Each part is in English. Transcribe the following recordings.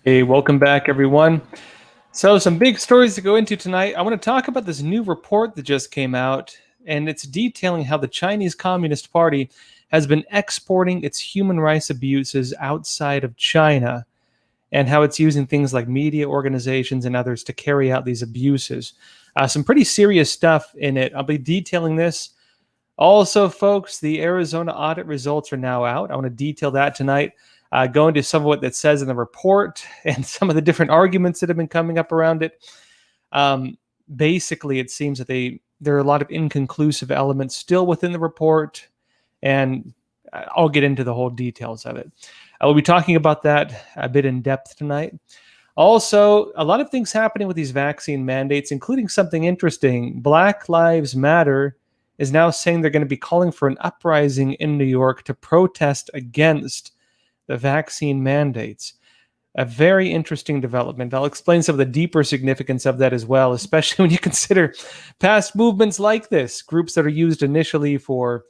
Hey, welcome back, everyone. So, some big stories to go into tonight. I want to talk about this new report that just came out, and it's detailing how the Chinese Communist Party has been exporting its human rights abuses outside of China, and how it's using things like media organizations and others to carry out these abuses. Some pretty serious stuff in it. I'll be detailing this. Also, folks, the Arizona audit results are now out. I want to detail that tonight. Go into some of what that says in the report and some of the different arguments that have been coming up around it. Basically, it seems that there are a lot of inconclusive elements still within the report, and I'll get into the whole details of it. I will be talking about that a bit in depth tonight. Also, a lot of things happening with these vaccine mandates, including something interesting. Black Lives Matter is now saying they're going to be calling for an uprising in New York to protest against the vaccine mandates. A very interesting development. I'll explain some of the deeper significance of that as well, especially when you consider past movements like this, groups that are used initially for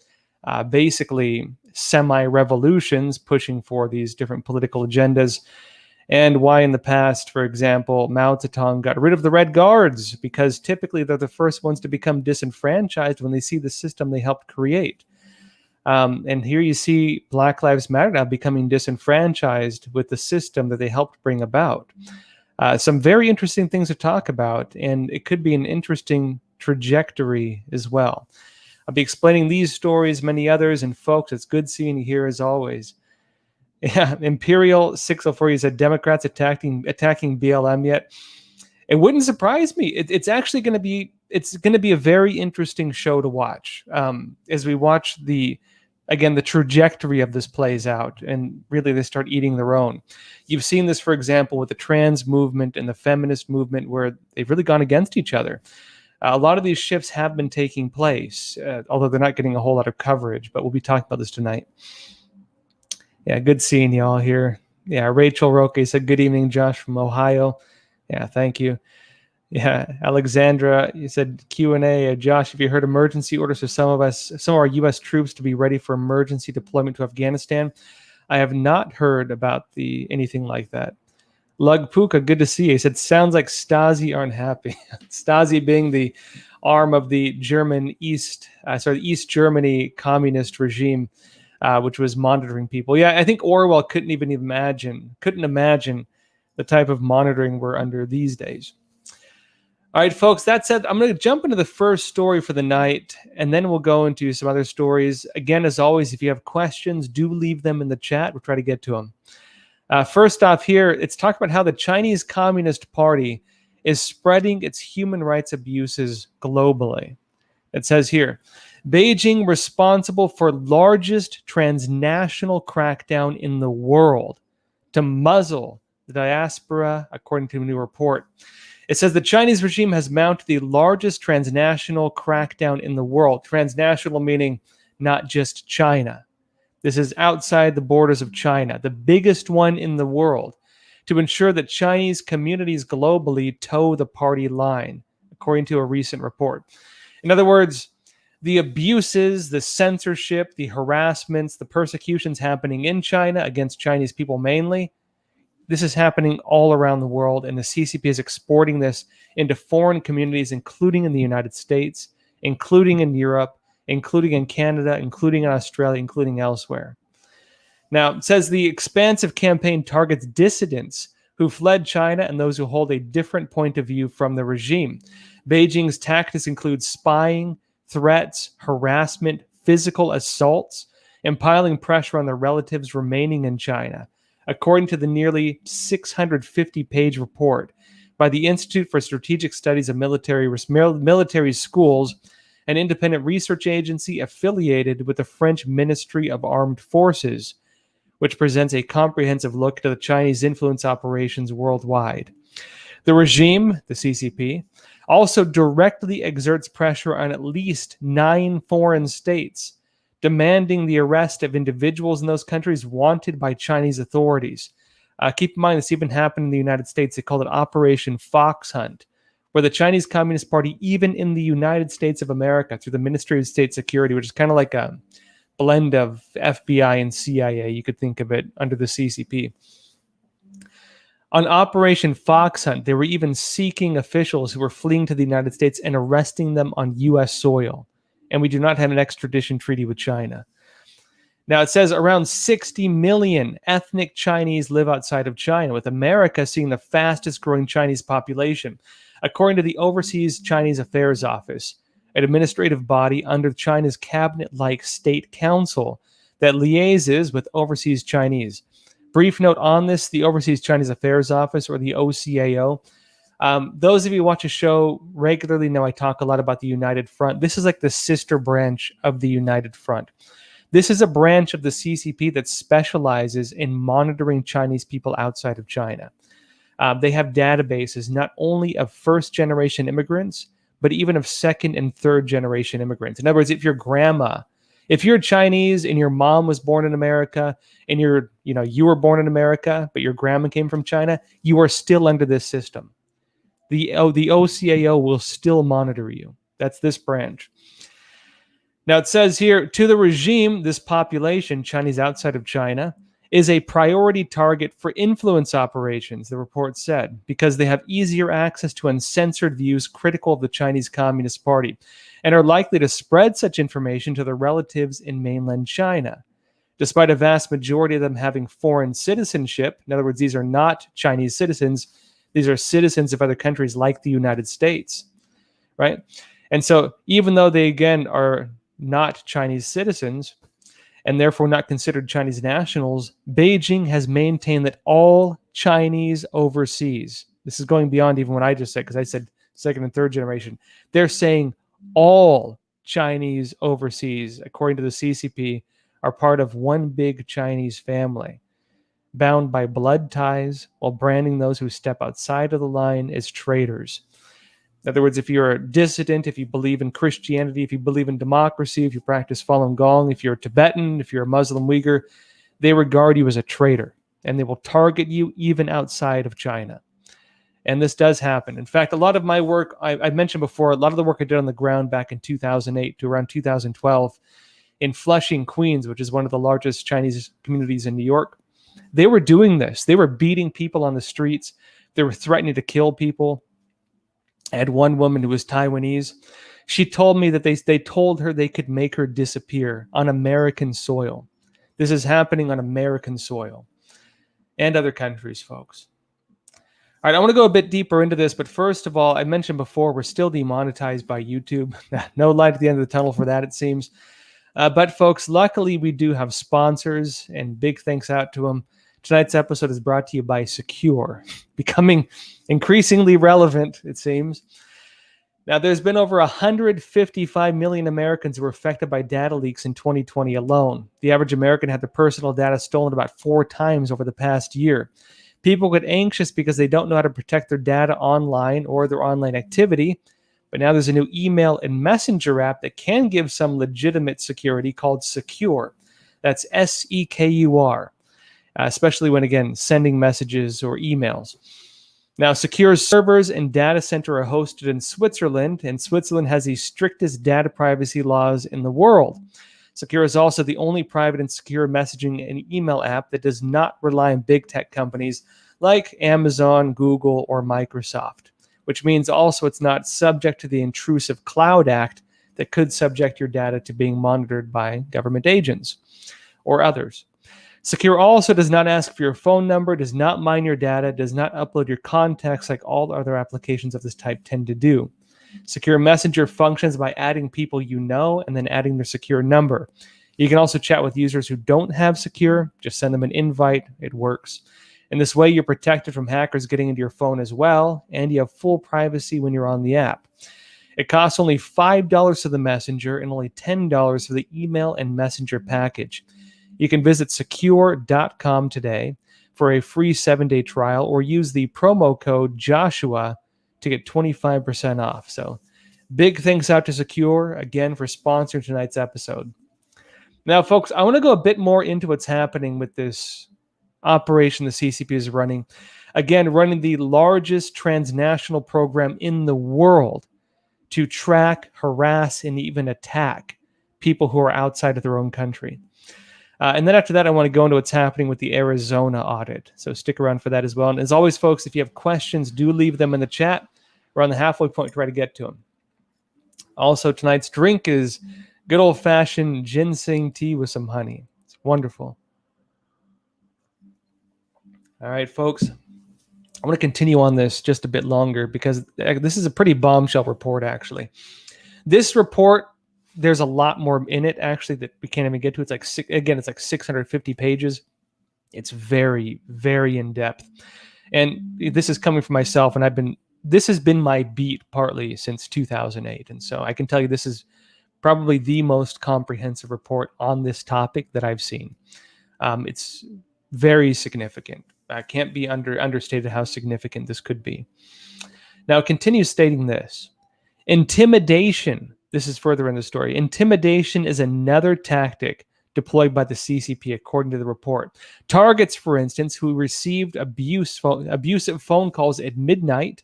basically semi-revolutions, pushing for these different political agendas, and why in the past, for example, Mao Zedong got rid of the Red Guards, because typically they're the first ones to become disenfranchised when they see the system they helped create. And here you see Black Lives Matter now becoming disenfranchised with the system that they helped bring about. Some very interesting things to talk about, and it could be an interesting trajectory as well. I'll be explaining these stories, many others, and folks, it's good seeing you here as always. Yeah, Imperial 604, you said Democrats attacking BLM yet? It wouldn't surprise me. It's actually going to be a very interesting show to watch as we watch the trajectory of this plays out, and really they start eating their own. You've seen this, for example, with the trans movement and the feminist movement, where they've really gone against each other. A lot of these shifts have been taking place, although they're not getting a whole lot of coverage, but we'll be talking about this tonight. Yeah, good seeing you all here. Yeah, Rachel Roque said, good evening, Josh from Ohio. Yeah, thank you. Yeah, Alexandra, you said Q&A. Josh, have you heard emergency orders for some of our U.S. troops to be ready for emergency deployment to Afghanistan? I have not heard about anything like that. Lug Puka, good to see you. He said, sounds like Stasi aren't happy. Stasi being the arm of the East Germany communist regime, which was monitoring people. Yeah, I think Orwell couldn't imagine the type of monitoring we're under these days. All right, folks, that said, I'm going to jump into the first story for the night, and then we'll go into some other stories. Again, as always, if you have questions, do leave them in the chat. We'll try to get to them. First off here, it's talking about how the Chinese Communist Party is spreading its human rights abuses globally. It says here, Beijing responsible for largest transnational crackdown in the world to muzzle the diaspora, according to a new report. It says the Chinese regime has mounted the largest transnational crackdown in the world. Transnational meaning not just China. This is outside the borders of China, the biggest one in the world, to ensure that Chinese communities globally toe the party line, according to a recent report. In other words, the abuses, the censorship, the harassments, the persecutions happening in China against Chinese people mainly, this is happening all around the world, and the CCP is exporting this into foreign communities, including in the United States, including in Europe, including in Canada, including in Australia, including elsewhere. Now, it says the expansive campaign targets dissidents who fled China and those who hold a different point of view from the regime. Beijing's tactics include spying, threats, harassment, physical assaults, and piling pressure on their relatives remaining in China, according to the nearly 650-page report by the Institute for Strategic Studies of Military Schools, an independent research agency affiliated with the French Ministry of Armed Forces, which presents a comprehensive look to the Chinese influence operations worldwide. The regime, the CCP, also directly exerts pressure on at least 9 foreign states, demanding the arrest of individuals in those countries wanted by Chinese authorities. Keep in mind, this even happened in the United States. They called it Operation Fox Hunt, where the Chinese Communist Party, even in the United States of America, through the Ministry of State Security, which is kind of like a blend of FBI and CIA, you could think of it under the CCP. On Operation Fox Hunt, they were even seeking officials who were fleeing to the United States and arresting them on U.S. soil. And we do not have an extradition treaty with China. Now, it says around 60 million ethnic Chinese live outside of China, with America seeing the fastest growing Chinese population. According to the Overseas Chinese Affairs Office, an administrative body under China's cabinet-like state council that liaises with overseas Chinese. Brief note on this, the Overseas Chinese Affairs Office, or the OCAO. Those of you who watch a show regularly know I talk a lot about the United Front. This is like the sister branch of the United Front. This is a branch of the CCP that specializes in monitoring Chinese people outside of China. They have databases not only of first-generation immigrants, but even of second and third-generation immigrants. In other words, if you're Chinese and your mom was born in America and you were born in America, but your grandma came from China, you are still under this system. The OCAO will still monitor you. That's this branch. Now it says here, to the regime, this population, Chinese outside of China, is a priority target for influence operations, the report said, because they have easier access to uncensored views critical of the Chinese Communist Party and are likely to spread such information to their relatives in mainland China. Despite a vast majority of them having foreign citizenship, in other words, these are not Chinese citizens, these are citizens of other countries like the United States, right? And so even though they, again, are not Chinese citizens, and therefore not considered Chinese nationals, Beijing has maintained that all Chinese overseas, this is going beyond even what I just said, because I said second and third generation, they're saying all Chinese overseas, according to the CCP, are part of one big Chinese family, bound by blood ties, while branding those who step outside of the line as traitors. In other words, if you're a dissident, if you believe in Christianity, if you believe in democracy, if you practice Falun Gong, if you're a Tibetan, if you're a Muslim Uyghur, they regard you as a traitor, and they will target you even outside of China. And this does happen. In fact, a lot of my work, I mentioned before, a lot of the work I did on the ground back in 2008 to around 2012 in Flushing, Queens, which is one of the largest Chinese communities in New York, they were doing this. They were beating people on the streets. They were threatening to kill people. I had one woman who was Taiwanese. She told me that they told her they could make her disappear on American soil. This is happening on American soil and other countries, folks. All right, I want to go a bit deeper into this, but first of all, I mentioned before, we're still demonetized by YouTube. No light at the end of the tunnel for that, it seems. But folks, luckily we do have sponsors, and big thanks out to them. Tonight's episode is brought to you by Secure, becoming increasingly relevant, it seems. Now, there's been over 155 million Americans who were affected by data leaks in 2020 alone. The average American had their personal data stolen about 4 times over the past year. People get anxious because they don't know how to protect their data online or their online activity. But now there's a new email and messenger app that can give some legitimate security called Secure. That's SEKUR. Especially when, again, sending messages or emails. Now, Secure's servers and data center are hosted in Switzerland, and Switzerland has the strictest data privacy laws in the world. Secure is also the only private and secure messaging and email app that does not rely on big tech companies like Amazon, Google, or Microsoft, which means also it's not subject to the Intrusive Cloud Act that could subject your data to being monitored by government agents or others. Secure also does not ask for your phone number, does not mine your data, does not upload your contacts like all other applications of this type tend to do. Secure Messenger functions by adding people you know and then adding their secure number. You can also chat with users who don't have Secure. Just send them an invite. It works. In this way, you're protected from hackers getting into your phone as well, and you have full privacy when you're on the app. It costs only $5 for the Messenger and only $10 for the email and Messenger package. You can visit secure.com today for a free 7-day trial or use the promo code Joshua to get 25% off. So big thanks out to Secure, again, for sponsoring tonight's episode. Now, folks, I want to go a bit more into what's happening with this operation the CCP is running. Again, running the largest transnational program in the world to track, harass, and even attack people who are outside of their own country. And then after that, I want to go into what's happening with the Arizona audit. So stick around for that as well. And as always, folks, if you have questions, do leave them in the chat. We're on the halfway point to try to get to them. Also, tonight's drink is good old-fashioned ginseng tea with some honey. It's wonderful. All right, folks. I want to continue on this just a bit longer because this is a pretty bombshell report, actually. This report, there's a lot more in it, actually, that we can't even get to. It's like, it's like 650 pages. It's very, very in-depth. And this is coming from myself, and this has been my beat partly since 2008. And so I can tell you this is probably the most comprehensive report on this topic that I've seen. It's very significant. Can't be understated how significant this could be. Now, it continues stating this. Intimidation, this is further in the story. Intimidation is another tactic deployed by the CCP, according to the report. Targets, for instance, who received abusive phone calls at midnight,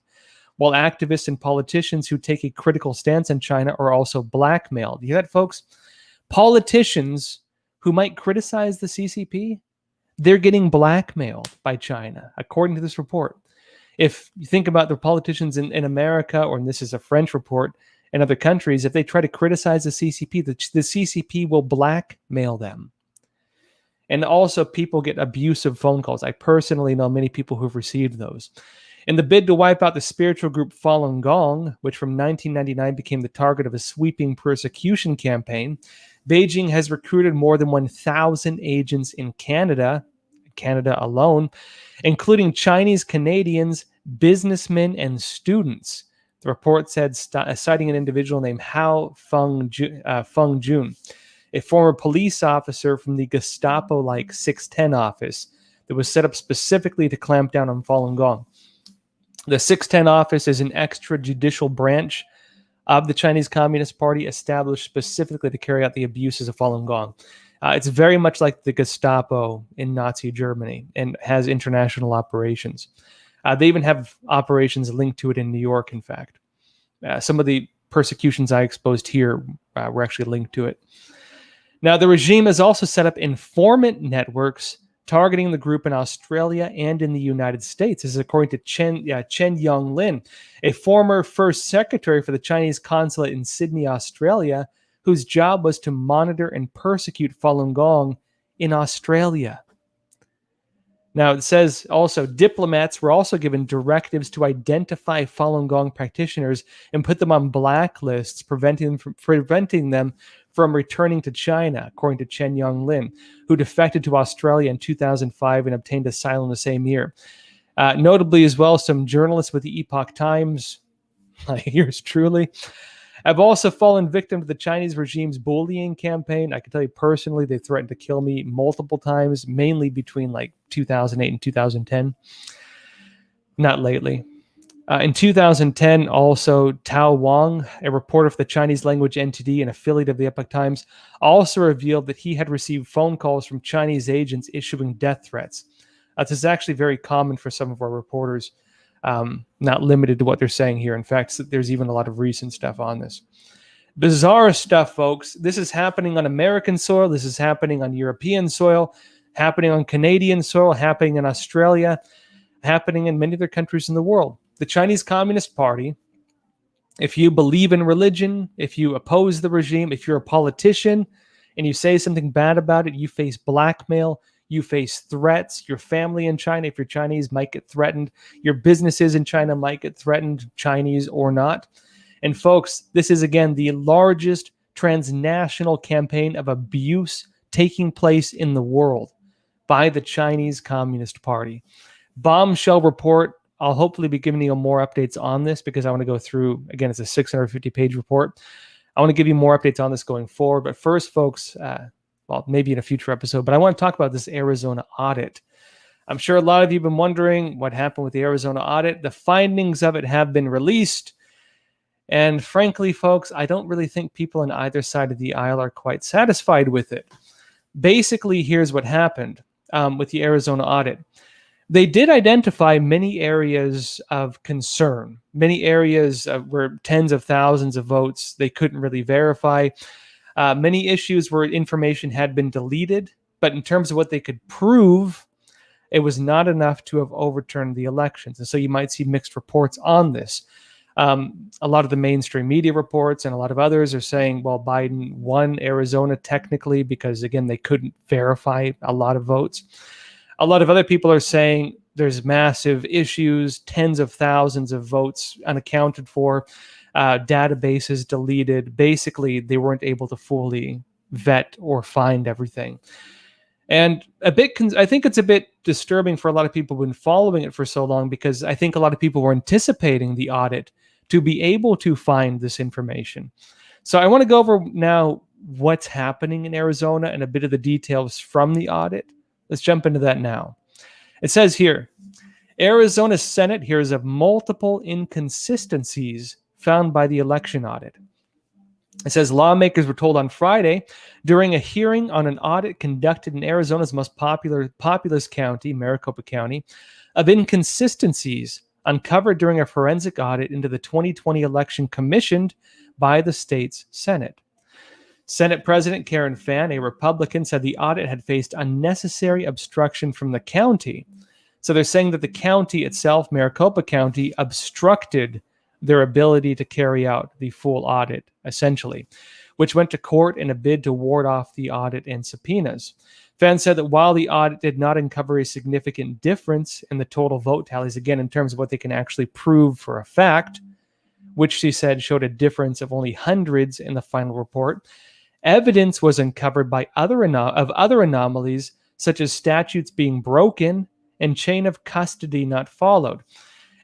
while activists and politicians who take a critical stance on China are also blackmailed. You hear that, folks? Politicians who might criticize the CCP, they're getting blackmailed by China, according to this report. If you think about the politicians in America, or this is a French report, in other countries, if they try to criticize the CCP, the CCP will blackmail them. And also, people get abusive phone calls. I personally know many people who've received those. In the bid to wipe out the spiritual group Falun Gong, which from 1999 became the target of a sweeping persecution campaign, Beijing has recruited more than 1,000 agents in Canada alone, including Chinese Canadians, businessmen, and students. The report said, citing an individual named Hao Feng Jun, a former police officer from the Gestapo-like 610 office that was set up specifically to clamp down on Falun Gong. The 610 office is an extrajudicial branch of the Chinese Communist Party established specifically to carry out the abuses of Falun Gong. It's very much like the Gestapo in Nazi Germany and has international operations. They even have operations linked to it in New York, in fact. Some of the persecutions I exposed here were actually linked to it. Now, the regime has also set up informant networks targeting the group in Australia and in the United States. This is according to Chen Yonglin, a former first secretary for the Chinese consulate in Sydney, Australia, whose job was to monitor and persecute Falun Gong in Australia. Now, it says also diplomats were also given directives to identify Falun Gong practitioners and put them on blacklists, preventing them from returning to China, according to Chen Yonglin, who defected to Australia in 2005 and obtained asylum the same year. Notably as well, some journalists with the Epoch Times, like yours truly, have also fallen victim to the Chinese regime's bullying campaign. I can tell you personally, they threatened to kill me multiple times, mainly between like 2008 and 2010. Not lately. In 2010, also, Tao Wang, a reporter for the Chinese language entity and affiliate of the Epoch Times, also revealed that he had received phone calls from Chinese agents issuing death threats. This is actually very common for some of our reporters, not limited to what they're saying here. In fact, there's even a lot of recent stuff on this. Bizarre stuff, folks. This is happening on American soil. This is happening on European soil, happening on Canadian soil, happening in Australia, happening in many other countries in the world. The Chinese Communist Party, if you believe in religion, if you oppose the regime, if you're a politician and you say something bad about it, you face blackmail, you face threats. Your family in China, if you're Chinese, might get threatened. Your businesses in China might get threatened, Chinese or not. And folks, this is again the largest transnational campaign of abuse taking place in the world by the Chinese Communist Party. Bombshell report. I'll hopefully be giving you more updates on this because I want to go through, again, it's a 650-page report. I want to give you more updates on this going forward. But first, folks, well, maybe in a future episode, but I want to talk about this Arizona audit. I'm sure a lot of you have been wondering what happened with the Arizona audit. The findings of it have been released. And frankly, folks, I don't really think people on either side of the aisle are quite satisfied with it. Basically, here's what happened with the Arizona audit. They did identify many areas of concern, many areas where tens of thousands of votes they couldn't really verify, many issues where information had been deleted but in terms of what they could prove, it was not enough to have overturned the elections. And so you might see mixed reports on this. A lot of the mainstream media reports and a lot of others are saying, well, Biden won Arizona technically because, again, they couldn't verify a lot of votes. A lot of other people are saying there's massive issues, tens of thousands of votes unaccounted for, databases deleted. Basically, they weren't able to fully vet or find everything. And I think it's a bit disturbing for a lot of people who've been following it for so long, because I think a lot of people were anticipating the audit to be able to find this information. So I want to go over now what's happening in Arizona and a bit of the details from the audit. Let's jump into that now. It says here, Arizona Senate hears of multiple inconsistencies found by the election audit. It says lawmakers were told on Friday during a hearing on an audit conducted in Arizona's most populous county, Maricopa County, of inconsistencies uncovered during a forensic audit into the 2020 election commissioned by the state's Senate. Senate President Karen Fann, a Republican, said the audit had faced unnecessary obstruction from the county. So they're saying that the county itself, Maricopa County, obstructed their ability to carry out the full audit, essentially, which went to court in a bid to ward off the audit and subpoenas. Fann said that while the audit did not uncover a significant difference in the total vote tallies, again, in terms of what they can actually prove for a fact, which she said showed a difference of only hundreds in the final report, evidence was uncovered by other anomalies, such as statutes being broken and chain of custody not followed.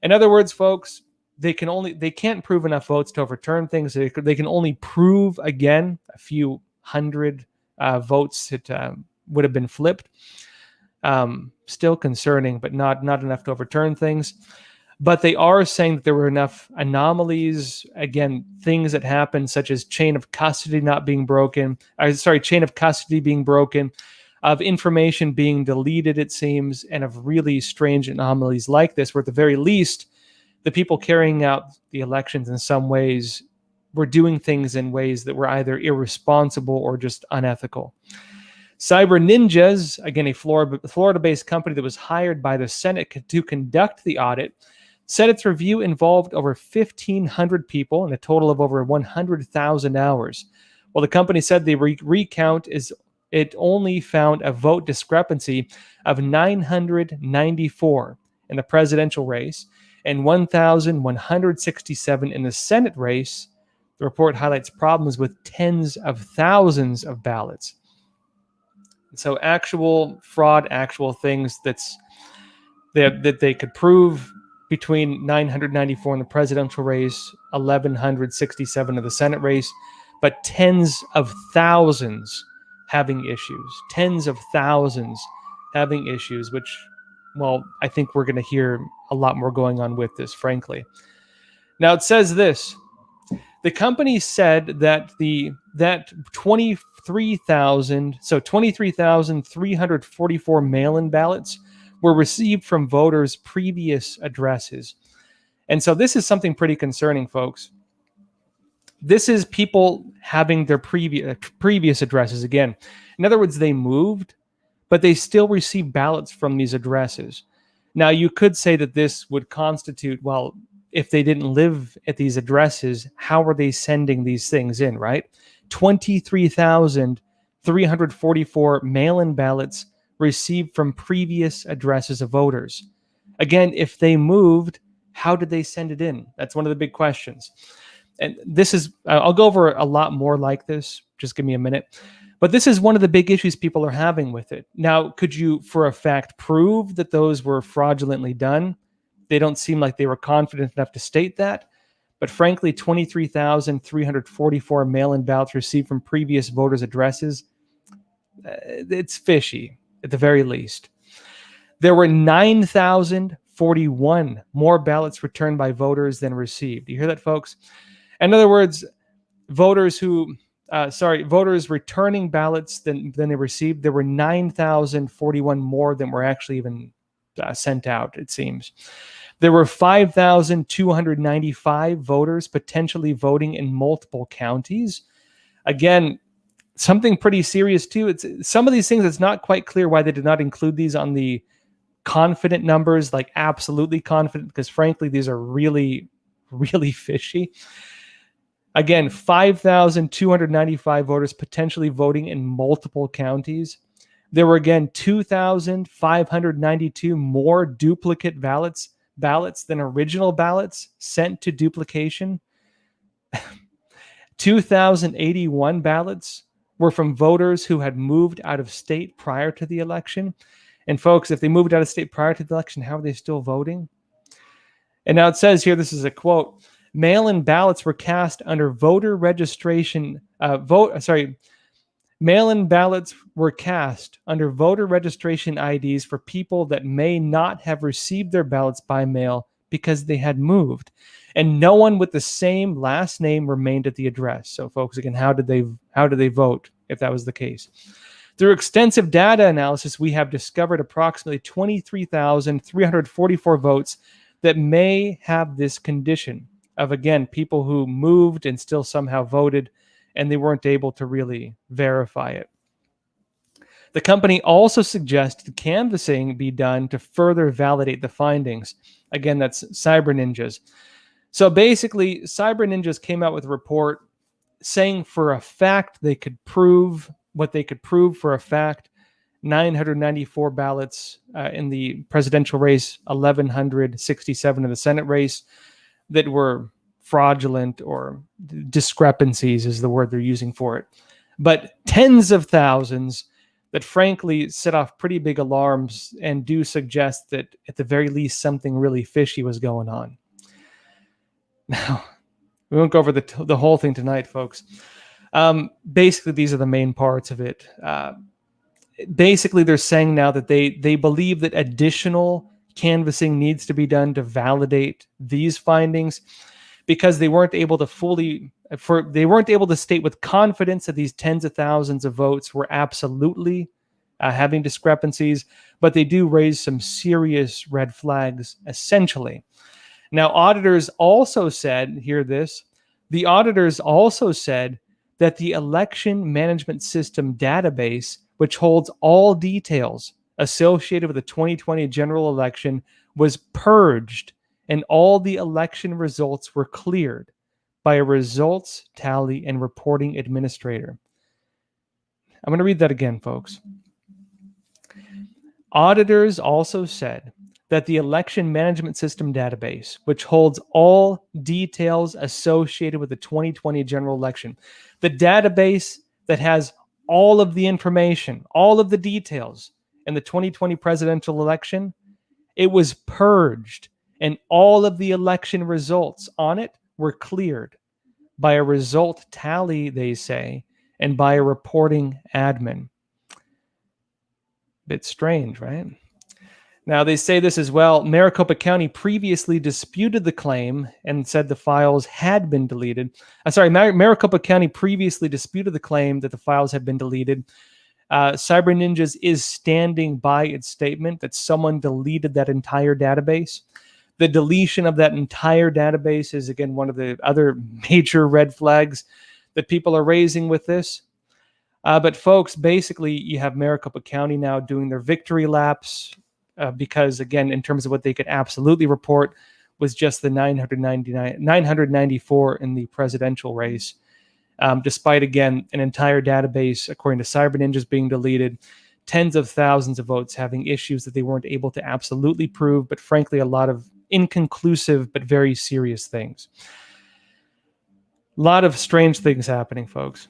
In other words, folks, they can't prove enough votes to overturn things. They can only prove, again, a few hundred votes that would have been flipped. Still concerning, but not enough to overturn things. But they are saying that there were enough anomalies, again, things that happened, such as chain of custody being broken, of information being deleted, it seems, and of really strange anomalies like this, where at the very least, the people carrying out the elections in some ways were doing things in ways that were either irresponsible or just unethical. Cyber Ninjas, again, a Florida-based company that was hired by the Senate to conduct the audit, said its review involved over 1,500 people and a total of over 100,000 hours. Well, the company said the recount it only found a vote discrepancy of 994 in the presidential race and 1,167 in the Senate race. The report highlights problems with tens of thousands of ballots. So actual fraud, actual things that they could prove, between 994 in the presidential race, 1,167 in the Senate race, but tens of thousands having issues. Which, well, I think we're going to hear a lot more going on with this, frankly. Now, it says this. The company said that 23,344 mail-in ballots were received from voters' previous addresses. And so this is something pretty concerning, folks. This is people having their previous addresses again. In other words, they moved, but they still receive ballots from these addresses. Now, you could say that this would constitute, well, if they didn't live at these addresses, how are they sending these things in, right? 23,344 mail-in ballots received from previous addresses of voters. Again, if they moved, how did they send it in? That's one of the big questions. And this is, I'll go over a lot more like this. Just give me a minute. But this is one of the big issues people are having with it. Now, could you, for a fact, prove that those were fraudulently done? They don't seem like they were confident enough to state that. But frankly, 23,344 mail-in ballots received from previous voters' addresses, it's fishy, at the very least. There were 9,041 more ballots returned by voters than received. Do you hear that, folks? In other words, voters returning ballots than they received, there were 9,041 more than were actually even sent out, it seems. There were 5,295 voters potentially voting in multiple counties. Again, something pretty serious too. It's some of these things, it's not quite clear why they did not include these on the confident numbers, like absolutely confident, because frankly, these are really, really fishy. Again, 5,295 voters potentially voting in multiple counties. There were, again, 2,592 more duplicate ballots than original ballots sent to duplication. 2,081 ballots were from voters who had moved out of state prior to the election. And folks, if they moved out of state prior to the election, how are they still voting? And now it says here, this is a quote, mail-in ballots were cast under voter registration, mail-in ballots were cast under voter registration IDs for people that may not have received their ballots by mail because they had moved. And no one with the same last name remained at the address. So folks, again, how did they vote if that was the case? Through extensive data analysis, we have discovered approximately 23,344 votes that may have this condition of, again, people who moved and still somehow voted, and they weren't able to really verify it. The company also suggested canvassing be done to further validate the findings. Again, that's Cyber Ninjas. So basically, Cyber Ninjas came out with a report saying for a fact they could prove what they could prove for a fact. 994 ballots in the presidential race, 1,167 in the Senate race that were fraudulent, or discrepancies is the word they're using for it. But tens of thousands that frankly set off pretty big alarms and do suggest that at the very least something really fishy was going on. Now, we won't go over the whole thing tonight, folks. Basically, these are the main parts of it. Basically, they're saying now that they believe that additional canvassing needs to be done to validate these findings, because they weren't able to state with confidence that these tens of thousands of votes were absolutely having discrepancies, but they do raise some serious red flags, essentially. Now, auditors also said, hear this, the auditors also said that the election management system database, which holds all details associated with the 2020 general election, was purged and all the election results were cleared by a results tally and reporting administrator. I'm going to read that again, folks. Auditors also said that the election management system database, which holds all details associated with the 2020 general election, the database that has all of the information, all of the details in the 2020 presidential election, it was purged, and all of the election results on it were cleared by a result tally, they say, and by a reporting admin. Bit strange, right? Now, they say this as well. Maricopa County previously disputed the claim and said the files had been deleted. Maricopa County previously disputed the claim that the files had been deleted. Cyber Ninjas is standing by its statement that someone deleted that entire database. The deletion of that entire database is, again, one of the other major red flags that people are raising with this. But folks, basically, you have Maricopa County now doing their victory laps because, again, in terms of what they could absolutely report was just the 994 in the presidential race. Despite, again, an entire database, according to Cyber Ninjas, being deleted, tens of thousands of votes having issues that they weren't able to absolutely prove, but frankly, a lot of inconclusive but very serious things. A lot of strange things happening, folks.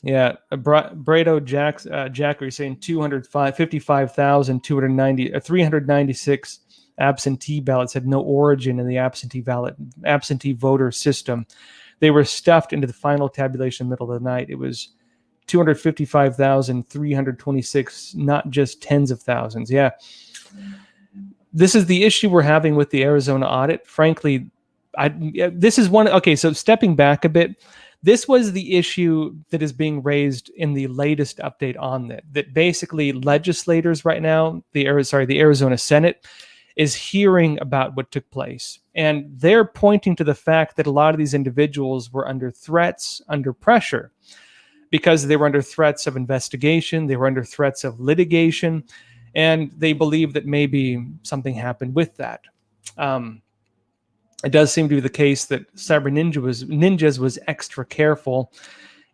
Yeah, Brado Jack, are you saying 396 absentee ballots had no origin in the absentee voter system. They were stuffed into the final tabulation in the middle of the night. It was 255,326, not just tens of thousands. Yeah. This is the issue we're having with the Arizona audit. Frankly, this is one. Okay, so stepping back a bit, this was the issue that is being raised in the latest update on that basically legislators right now, the Arizona Senate, is hearing about what took place. And they're pointing to the fact that a lot of these individuals were under threats, under pressure, because they were under threats of investigation, they were under threats of litigation, and they believe that maybe something happened with that. It does seem to be the case that Cyber Ninjas was extra careful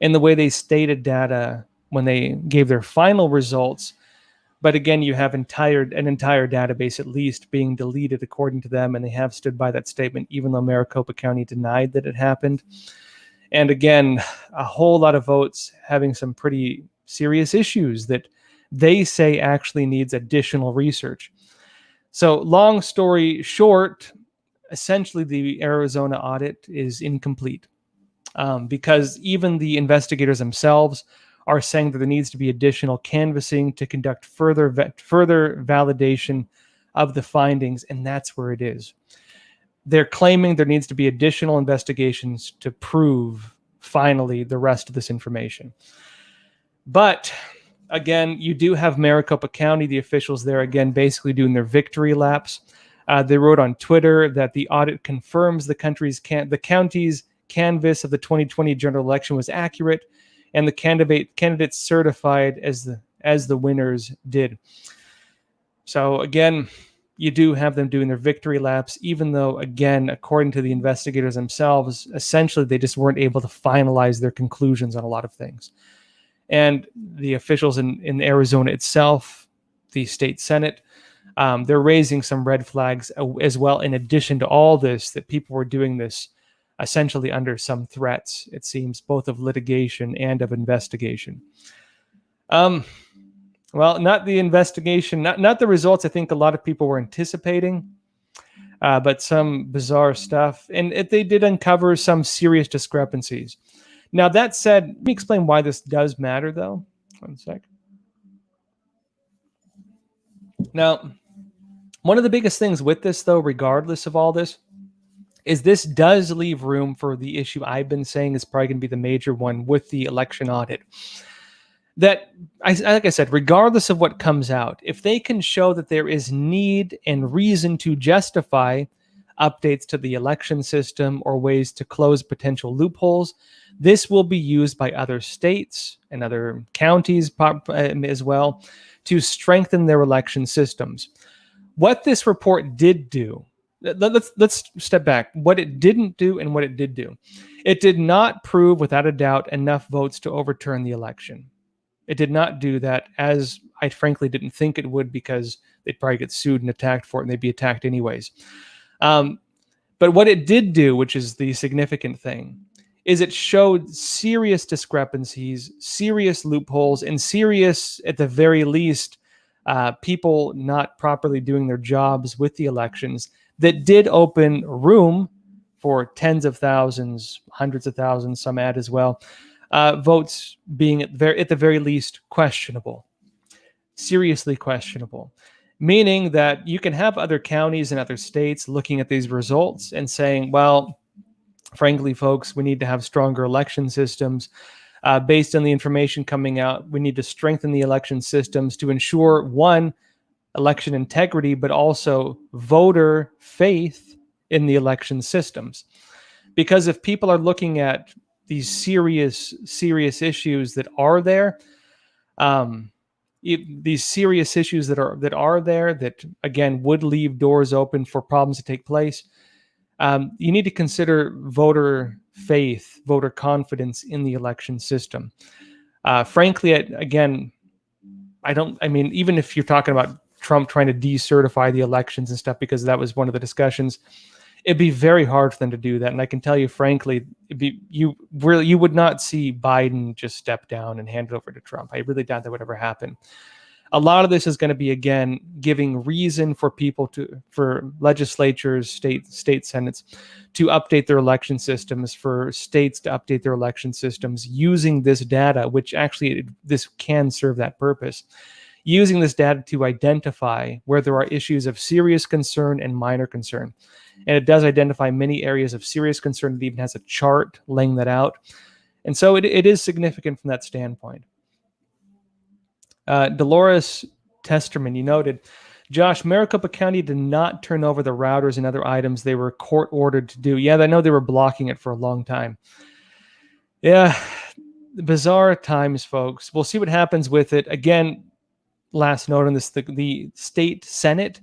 in the way they stated data when they gave their final results. But again, you have an entire database at least being deleted according to them, and they have stood by that statement, even though Maricopa County denied that it happened. And again, a whole lot of votes having some pretty serious issues that they say actually needs additional research. So long story short, essentially the Arizona audit is incomplete because even the investigators themselves are saying that there needs to be additional canvassing to conduct further validation of the findings, and that's where it is. They're claiming there needs to be additional investigations to prove finally the rest of this information. But again, you do have Maricopa County, the officials there, again, basically doing their victory laps. They wrote on Twitter that the audit confirms the county's canvass of the 2020 general election was accurate, and the candidates certified as the winners did. So again, you do have them doing their victory laps, even though, again, according to the investigators themselves, essentially they just weren't able to finalize their conclusions on a lot of things. And the officials in Arizona itself, the state Senate, they're raising some red flags as well, in addition to all this, that people were doing this essentially under some threats, it seems, both of litigation and of investigation. Well, not the investigation, not the results I think a lot of people were anticipating, but some bizarre stuff. And they did uncover some serious discrepancies. Now, that said, let me explain why this does matter, though. One sec. Now, one of the biggest things with this, though, regardless of all this, is this does leave room for the issue I've been saying is probably going to be the major one with the election audit. That, like I said, regardless of what comes out, if they can show that there is need and reason to justify updates to the election system or ways to close potential loopholes, this will be used by other states and other counties as well to strengthen their election systems. What this report did do, let's step back. What it didn't do and what it did do. It did not prove without a doubt enough votes to overturn the election. It did not do that, as I frankly didn't think it would, because they'd probably get sued and attacked for it, and they'd be attacked anyways. But what it did do, which is the significant thing, is it showed serious discrepancies, serious loopholes, and serious, at the very least, people not properly doing their jobs with the elections that did open room for tens of thousands, hundreds of thousands, some add as well, votes being at the very least questionable, seriously questionable, meaning that you can have other counties and other states looking at these results and saying, well, frankly, folks, we need to have stronger election systems. Based on the information coming out, we need to strengthen the election systems to ensure, one, election integrity, but also voter faith in the election systems. Because if people are looking at these serious issues that are there, these serious issues that are there that again would leave doors open for problems to take place, you need to consider voter faith, voter confidence in the election system. Frankly, even if you're talking about Trump trying to decertify the elections and stuff, because that was one of the discussions, it'd be very hard for them to do that. And I can tell you, frankly, you would not see Biden just step down and hand it over to Trump. I really doubt that would ever happen. A lot of this is going to be, again, giving reason for for legislatures, state senates to update their election systems, for states to update their election systems using this data, which actually this can serve that purpose. Using this data to identify where there are issues of serious concern and minor concern. And it does identify many areas of serious concern. It even has a chart laying that out. And so it is significant from that standpoint. Dolores Testerman, you noted, Josh, Maricopa County did not turn over the routers and other items they were court ordered to do. Yeah, I know they were blocking it for a long time. Yeah, bizarre times, folks. We'll see what happens with it. Again, last note on this, the state Senate.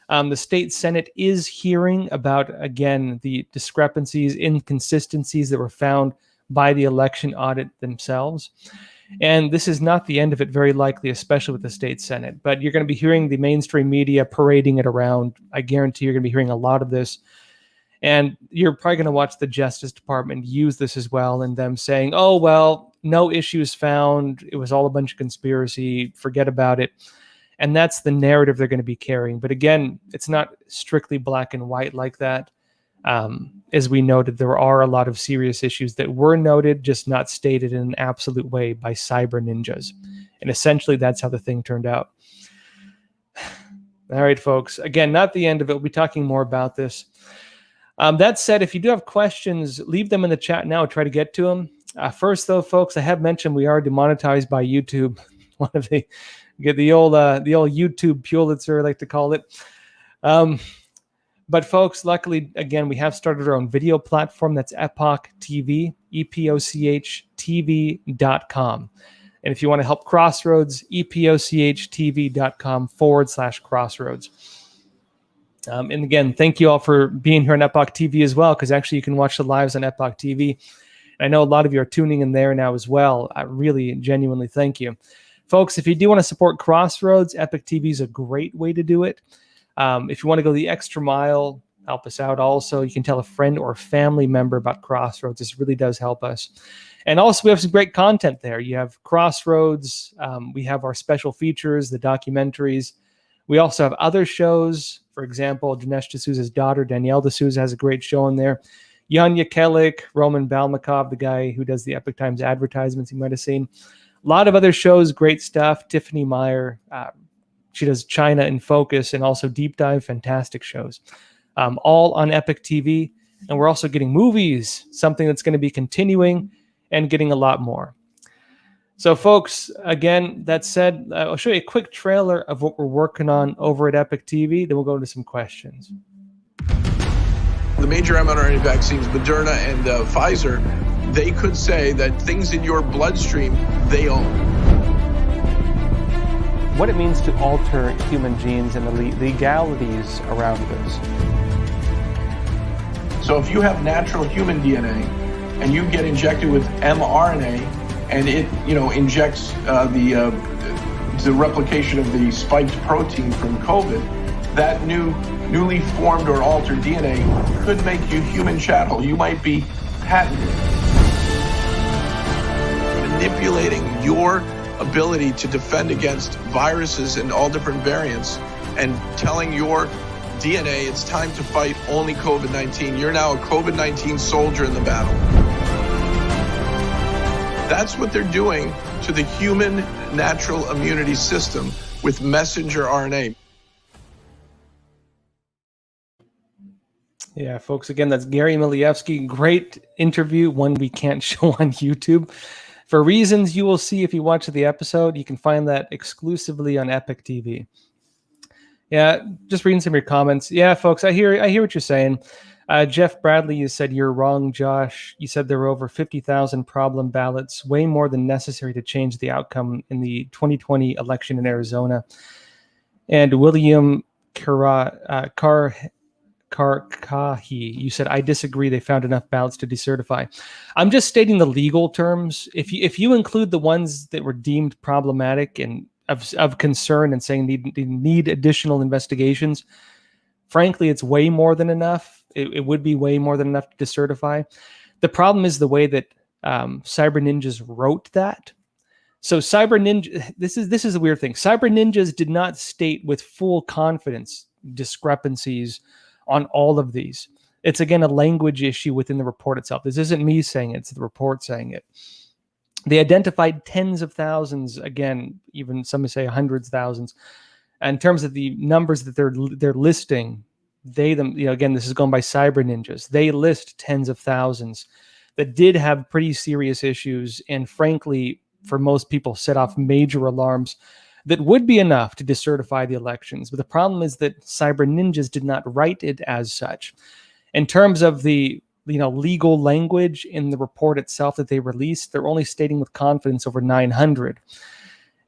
The state Senate is hearing about, again, the discrepancies, inconsistencies that were found by the election audit themselves. And this is not the end of it, very likely, especially with the state Senate. But you're going to be hearing the mainstream media parading it around. I guarantee you're going to be hearing a lot of this. And you're probably going to watch the Justice Department use this as well, and them saying, oh, well, no issues found. It was all a bunch of conspiracy. Forget about it. And that's the narrative they're going to be carrying. But again, it's not strictly black and white like that. As we noted, there are a lot of serious issues that were noted, just not stated in an absolute way by cyber ninjas. And essentially, that's how the thing turned out. All right, folks. Again, not the end of it. We'll be talking more about this. That said, if you do have questions, leave them in the chat now. I'll try to get to them. First, though, folks, I have mentioned we are demonetized by YouTube. One of the old YouTube Pulitzer, I like to call it. But folks, luckily, again, we have started our own video platform. That's Epoch TV, EPOCHTV.com. And if you want to help Crossroads, EPOCHTV.com/Crossroads. And again, thank you all for being here on Epoch TV as well, because actually you can watch the lives on Epoch TV. And I know a lot of you are tuning in there now as well. I really genuinely thank you. Folks, if you do want to support Crossroads, Epoch TV is a great way to do it. If you want to go the extra mile, help us out also. You can tell a friend or a family member about Crossroads. This really does help us. And also, we have some great content there. You have Crossroads. We have our special features, the documentaries. We also have other shows. For example, Dinesh D'Souza's daughter, Danielle D'Souza, has a great show in there. Yanya Kellick, Roman Balmakov, the guy who does the Epoch Times advertisements you might have seen. A lot of other shows, great stuff. Tiffany Meyer, she does China in Focus and also Deep Dive, fantastic shows. All on Epoch TV. And we're also getting movies, something that's going to be continuing and getting a lot more. So, folks, again, that said, I'll show you a quick trailer of what we're working on over at Epoch TV. Then we'll go into some questions. The major mRNA vaccines, Moderna and Pfizer, they could say that things in your bloodstream, they own. What it means to alter human genes and the legalities around this. So if you have natural human DNA and you get injected with mRNA and it, injects the replication of the spiked protein from COVID, that newly formed or altered DNA could make you human chattel. You might be patented. Manipulating your ability to defend against viruses and all different variants and telling your DNA it's time to fight only COVID-19. You're now a COVID-19 soldier in the battle. That's what they're doing to the human natural immunity system with messenger RNA. Yeah, folks, again, that's Gary Milievsky. Great interview, one we can't show on YouTube. For reasons you will see if you watch the episode, you can find that exclusively on Epoch TV. Yeah, just reading some of your comments. Yeah, folks, I hear what you're saying. Jeff Bradley, you said you're wrong, Josh. You said there were over 50,000 problem ballots, way more than necessary to change the outcome in the 2020 election in Arizona. And William Karkahi, you said, I disagree. They found enough ballots to decertify. I'm just stating the legal terms. If you include the ones that were deemed problematic and of concern and saying they need additional investigations, frankly, it's way more than enough. It would be way more than enough to decertify. The problem is the way that Cyber Ninjas wrote that. So Cyber Ninja, this is a weird thing. Cyber Ninjas did not state with full confidence discrepancies on all of these. It's, again, a language issue within the report itself. This isn't me saying it, it's the report saying it. They identified tens of thousands, again, even some say hundreds of thousands. And in terms of the numbers that they're listing, again, this is going by Cyber Ninjas. They list tens of thousands that did have pretty serious issues, and frankly, for most people, set off major alarms that would be enough to decertify the elections. But the problem is that Cyber Ninjas did not write it as such. In terms of the legal language in the report itself that they released. They're only stating with confidence over 900.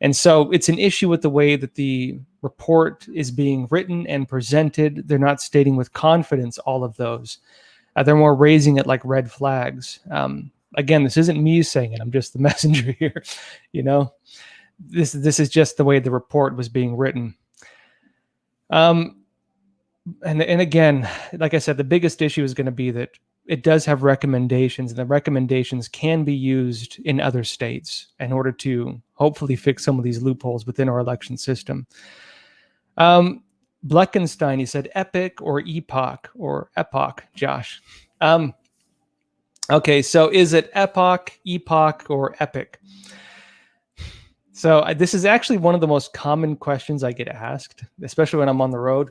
And so it's an issue with the way that the report is being written and presented. They're not stating with confidence all of those. They're more raising it like red flags. Again, this isn't me saying it. I'm just the messenger here. This is just the way the report was being written. And again, like I said, the biggest issue is going to be that it does have recommendations, and the recommendations can be used in other states in order to hopefully fix some of these loopholes within our election system. Bleckenstein, he said epic or epoch, Josh. Okay, so is it epoch, or epic? So this is actually one of the most common questions I get asked, especially when I'm on the road.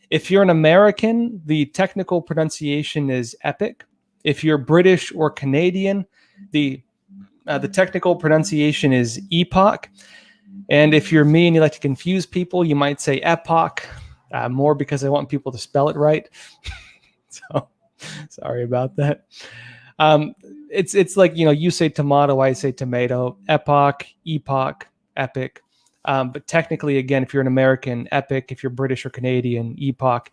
If you're an American, the technical pronunciation is epic. If you're British or Canadian, the technical pronunciation is epoch. And if you're me and you like to confuse people, you might say epoch, more because I want people to spell it right. So sorry about that. It's like, you say tomato, I say tomato, epoch, epic. But technically, again, if you're an American, epic. If you're British or Canadian, epoch.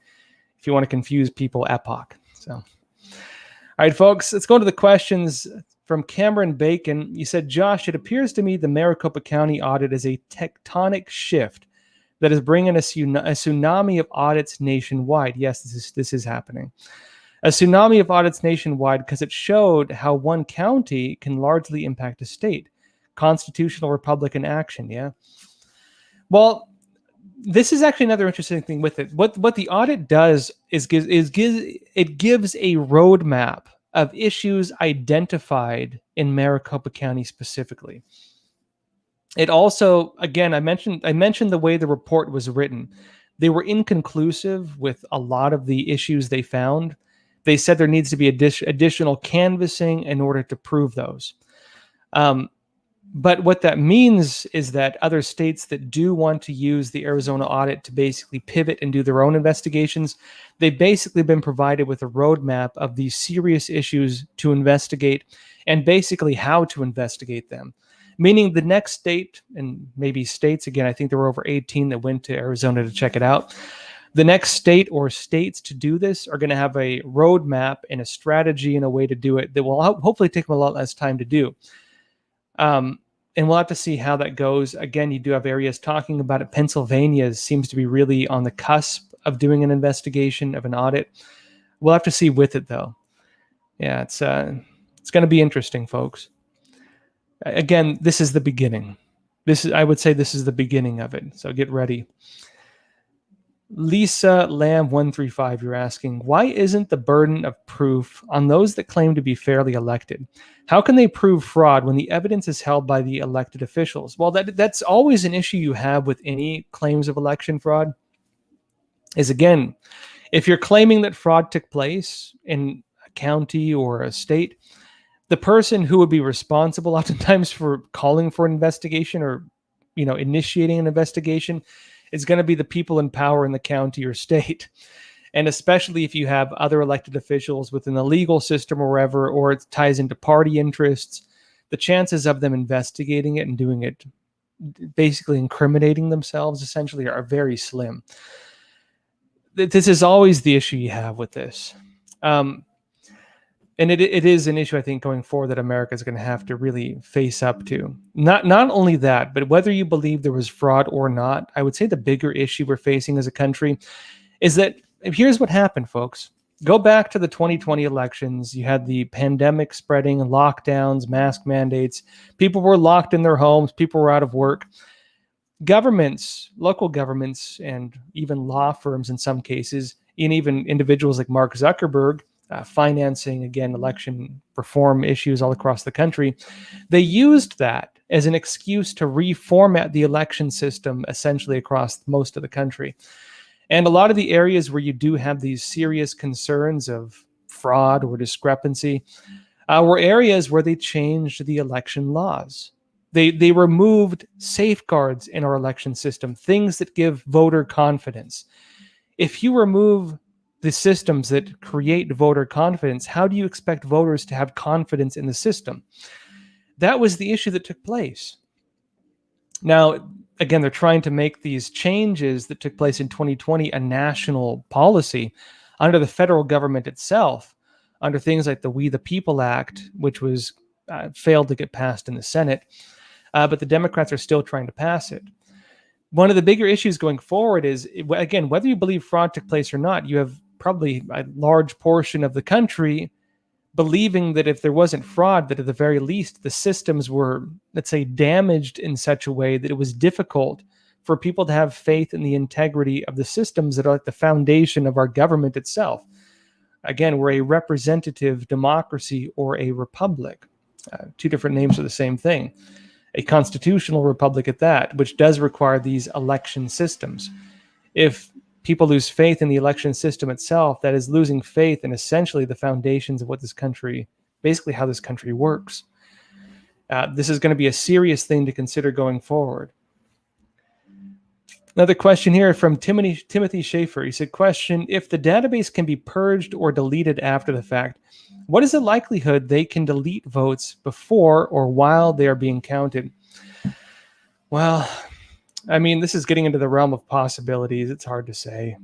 If you want to confuse people, epoch. So, all right, folks, let's go to the questions from Cameron Bacon. You said, Josh, it appears to me the Maricopa County audit is a tectonic shift that is bringing a tsunami of audits nationwide. Yes, this is happening. A tsunami of audits nationwide because it showed how one county can largely impact a state. Constitutional Republican action, yeah? Well, this is actually another interesting thing with it. What the audit does is gives a roadmap of issues identified in Maricopa County specifically. It also, again, I mentioned the way the report was written. They were inconclusive with a lot of the issues they found. They said there needs to be additional canvassing in order to prove those. But what that means is that other states that do want to use the Arizona audit to basically pivot and do their own investigations, they've basically been provided with a roadmap of these serious issues to investigate and basically how to investigate them. Meaning the next state, and maybe states, again, I think there were over 18 that went to Arizona to check it out. The next state or states to do this are going to have a roadmap and a strategy and a way to do it that will hopefully take them a lot less time to do. And we'll have to see how that goes. Again, you do have areas talking about it. Pennsylvania seems to be really on the cusp of doing an investigation of an audit. We'll have to see with it, though. Yeah, it's going to be interesting, folks. Again, this is the beginning. I would say this is the beginning of it. So get ready. Lisa Lamb 135, you're asking, why isn't the burden of proof on those that claim to be fairly elected? How can they prove fraud when the evidence is held by the elected officials? Well, that's always an issue you have with any claims of election fraud. Is, again, if you're claiming that fraud took place in a county or a state, the person who would be responsible oftentimes for calling for an investigation or, initiating an investigation is going to be the people in power in the county or state. And especially if you have other elected officials within the legal system or wherever, or it ties into party interests, the chances of them investigating it and doing it, basically incriminating themselves, essentially, are very slim. This is always the issue you have with this. And it is an issue, I think, going forward that America is going to have to really face up to. Not only that, but whether you believe there was fraud or not, I would say the bigger issue we're facing as a country is that here's what happened, folks. Go back to the 2020 elections. You had the pandemic spreading, lockdowns, mask mandates. People were locked in their homes. People were out of work. Governments, local governments, and even law firms in some cases, and even individuals like Mark Zuckerberg, financing, again, election reform issues all across the country, they used that as an excuse to reformat the election system essentially across most of the country. And a lot of the areas where you do have these serious concerns of fraud or discrepancy were areas where they changed the election laws. They removed safeguards in our election system, things that give voter confidence. If you remove the systems that create voter confidence, how do you expect voters to have confidence in the system? That was the issue that took place. Now, again, they're trying to make these changes that took place in 2020 a national policy under the federal government itself, under things like the We the People Act, which was failed to get passed in the Senate, but the Democrats are still trying to pass it. One of the bigger issues going forward is, again, whether you believe fraud took place or not, you have probably a large portion of the country believing that if there wasn't fraud, that at the very least the systems were, let's say, damaged in such a way that it was difficult for people to have faith in the integrity of the systems that are like the foundation of our government itself. Again, we're a representative democracy or a republic. Two different names for the same thing. A constitutional republic at that, which does require these election systems. If people lose faith in the election system itself, that is losing faith in essentially the foundations of what this country, basically how this country works. This is going to be a serious thing to consider going forward. Another question here from Timothy Schaefer. He said, question, if the database can be purged or deleted after the fact, what is the likelihood they can delete votes before or while they are being counted? Well, I mean, this is getting into the realm of possibilities. It's hard to say.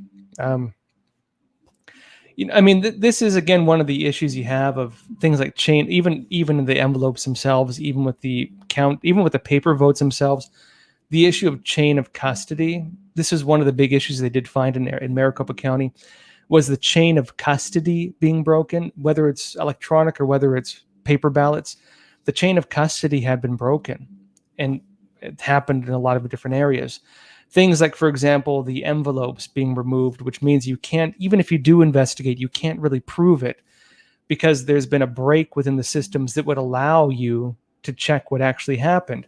This is, again, one of the issues you have of things like chain, even in the envelopes themselves, even with the count, even with the paper votes themselves, the issue of chain of custody. This is one of the big issues they did find in Maricopa County, was the chain of custody being broken, whether it's electronic or whether it's paper ballots. The chain of custody had been broken, and it happened in a lot of different areas. Things like, for example, the envelopes being removed, which means you can't, even if you do investigate, you can't really prove it because there's been a break within the systems that would allow you to check what actually happened.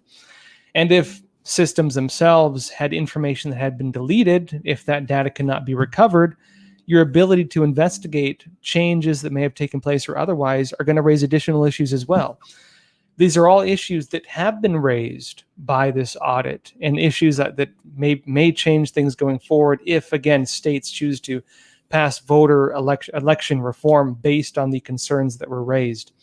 And if systems themselves had information that had been deleted, if that data cannot be recovered, your ability to investigate changes that may have taken place or otherwise are going to raise additional issues as well. These are all issues that have been raised by this audit and issues that may change things going forward if, again, states choose to pass voter election reform based on the concerns that were raised.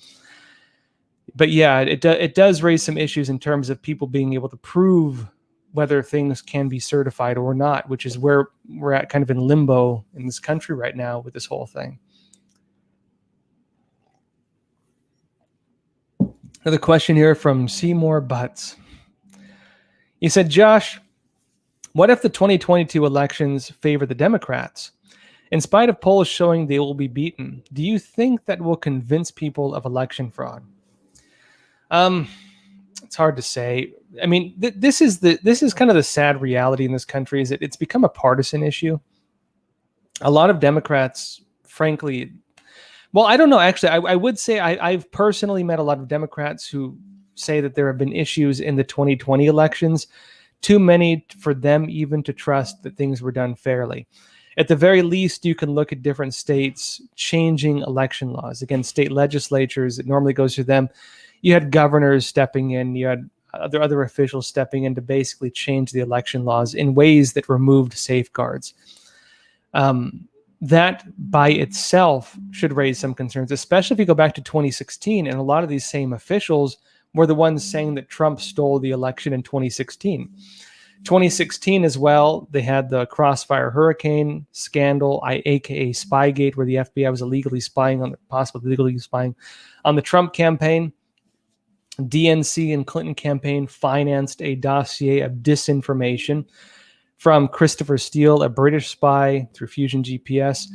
But yeah, it does raise some issues in terms of people being able to prove whether things can be certified or not, which is where we're at, kind of in limbo in this country right now with this whole thing. Another question here from Seymour Butts. He said, Josh, what if the 2022 elections favor the Democrats? In spite of polls showing they will be beaten, do you think that will convince people of election fraud? It's hard to say. I mean, this is kind of the sad reality in this country, is that it's become a partisan issue. A lot of Democrats, frankly, well, I don't know. Actually, I would say I've personally met a lot of Democrats who say that there have been issues in the 2020 elections, too many for them even to trust that things were done fairly. At the very least, you can look at different states changing election laws. Again, state legislatures, it normally goes through them. You had governors stepping in, you had other officials stepping in to basically change the election laws in ways that removed safeguards. That by itself should raise some concerns, especially if you go back to 2016, and a lot of these same officials were the ones saying that Trump stole the election in 2016. 2016 as well, they had the Crossfire Hurricane scandal, aka Spygate, where the FBI was possibly illegally spying on the Trump campaign. DNC and Clinton campaign financed a dossier of disinformation from Christopher Steele, a British spy through Fusion GPS,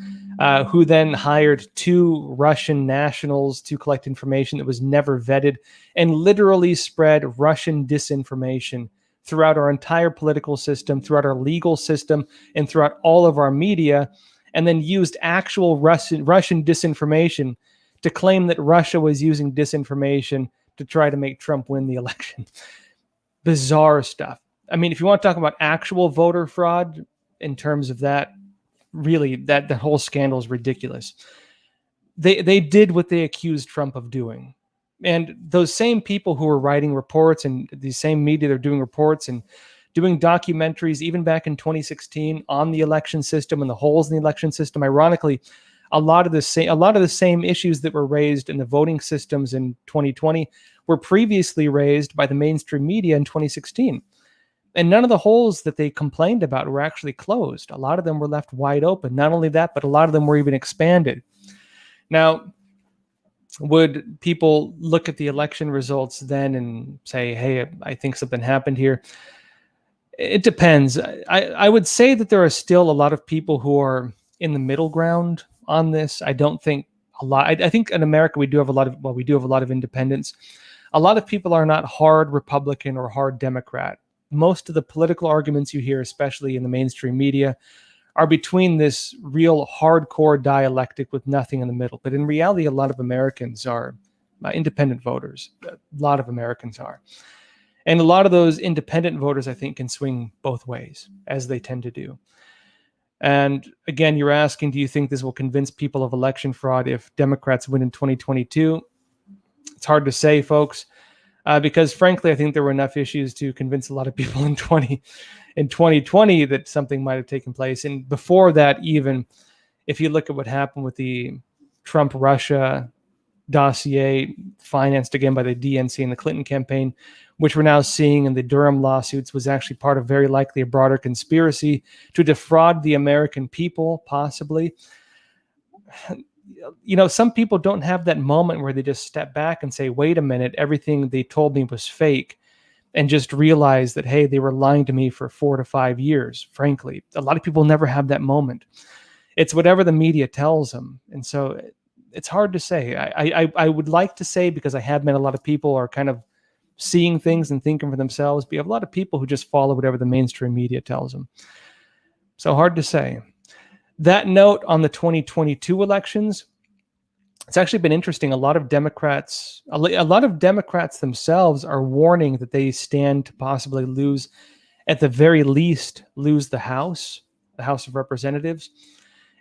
who then hired two Russian nationals to collect information that was never vetted and literally spread Russian disinformation throughout our entire political system, throughout our legal system, and throughout all of our media, and then used actual Russian disinformation to claim that Russia was using disinformation to try to make Trump win the election. Bizarre stuff. I mean, if you want to talk about actual voter fraud in terms of that, really, that the whole scandal is ridiculous. They did what they accused Trump of doing. And those same people who were writing reports and the same media, they're doing reports and doing documentaries even back in 2016 on the election system and the holes in the election system. Ironically, a lot of the same issues that were raised in the voting systems in 2020 were previously raised by the mainstream media in 2016. And none of the holes that they complained about were actually closed. A lot of them were left wide open. Not only that, but a lot of them were even expanded. Now, would people look at the election results then and say, hey, I think something happened here? It depends. I would say that there are still a lot of people who are in the middle ground on this. I don't think a lot. I think in America we do have a lot of independents. A lot of people are not hard Republican or hard Democrat. Most of the political arguments you hear, especially in the mainstream media, are between this real hardcore dialectic with nothing in the middle. But in reality, a lot of Americans are independent voters. A lot of Americans are. And a lot of those independent voters, I think, can swing both ways, as they tend to do. And again, you're asking, do you think this will convince people of election fraud if Democrats win in 2022? It's hard to say, folks, because frankly, I think there were enough issues to convince a lot of people in 2020 that something might have taken place. And before that, even if you look at what happened with the Trump-Russia dossier financed again by the DNC and the Clinton campaign, which we're now seeing in the Durham lawsuits, was actually part of very likely a broader conspiracy to defraud the American people, possibly. You know, some people don't have that moment where they just step back and say, wait a minute, everything they told me was fake, and just realize that, hey, they were lying to me for 4 to 5 years. Frankly, a lot of people never have that moment. It's whatever the media tells them. And so it's hard to say. I would like to say, because I have met a lot of people are kind of seeing things and thinking for themselves, but you have a lot of people who just follow whatever the mainstream media tells them. So hard to say. That note on the 2022 elections, it's actually been interesting. A lot of Democrats themselves are warning that they stand to possibly lose, at the very least, lose the House of Representatives,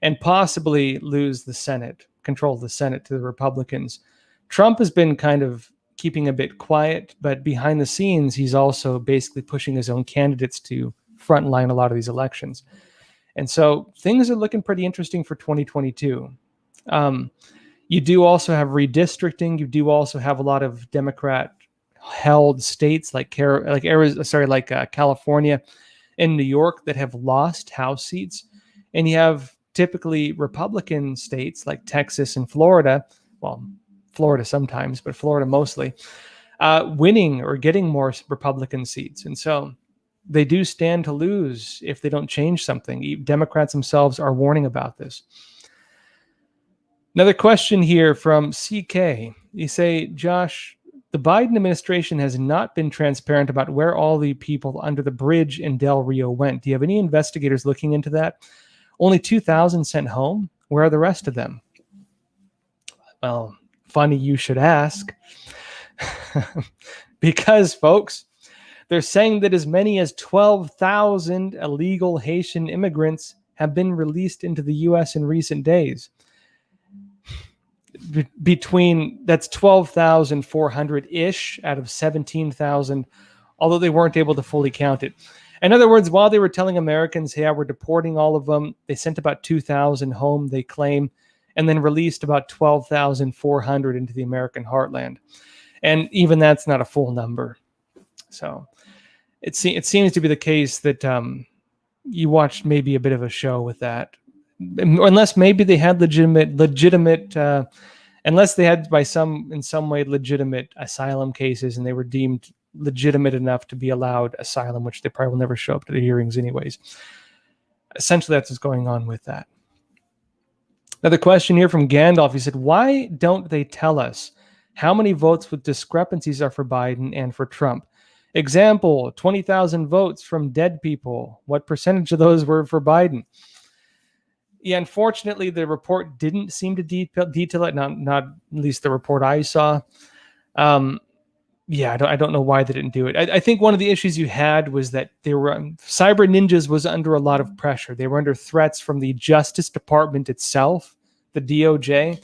and possibly lose the Senate, control the Senate to the Republicans. Trump has been kind of keeping a bit quiet, but behind the scenes, he's also basically pushing his own candidates to frontline a lot of these elections. And so things are looking pretty interesting for 2022. You do also have redistricting. You do also have a lot of Democrat-held states like California and New York that have lost House seats. And you have typically Republican states like Texas and Florida, well, Florida sometimes, but Florida mostly, winning or getting more Republican seats. And so they do stand to lose if they don't change something. Democrats themselves are warning about this. Another question here from CK. You say, Josh, the Biden administration has not been transparent about where all the people under the bridge in Del Rio went. Do you have any investigators looking into that? Only 2,000 sent home. Where are the rest of them? Well, funny you should ask. Because, folks, they're saying that as many as 12,000 illegal Haitian immigrants have been released into the U.S. in recent days. That's 12,400-ish out of 17,000, although they weren't able to fully count it. In other words, while they were telling Americans, hey, we're deporting all of them, they sent about 2,000 home, they claim, and then released about 12,400 into the American heartland. And even that's not a full number. So it seems to be the case that you watched maybe a bit of a show with that. Unless maybe they had legitimate, unless they had in some way legitimate asylum cases and they were deemed legitimate enough to be allowed asylum, which they probably will never show up to the hearings anyways. Essentially, that's what's going on with that. Another question here from Gandalf. He said, why don't they tell us how many votes with discrepancies are for Biden and for Trump? Example, 20,000 votes from dead people. What percentage of those were for Biden? Yeah, unfortunately, the report didn't seem to detail it, not at least the report I saw. I don't know why they didn't do it. I think one of the issues you had was that Cyber Ninjas was under a lot of pressure. They were under threats from the Justice Department itself, the DOJ,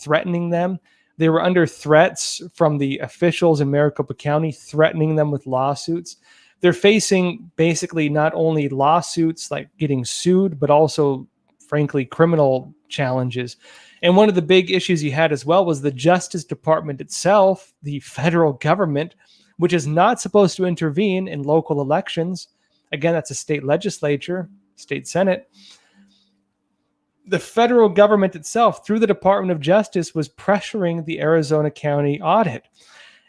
threatening them. They were under threats from the officials in Maricopa County, threatening them with lawsuits. they're facing basically not only lawsuits, like getting sued, but also, frankly, criminal challenges. And one of the big issues you had as well was the Justice Department itself, the federal government, which is not supposed to intervene in local elections. Again, that's a state legislature, state Senate. The federal government itself, through the Department of Justice, was pressuring the Arizona County audit.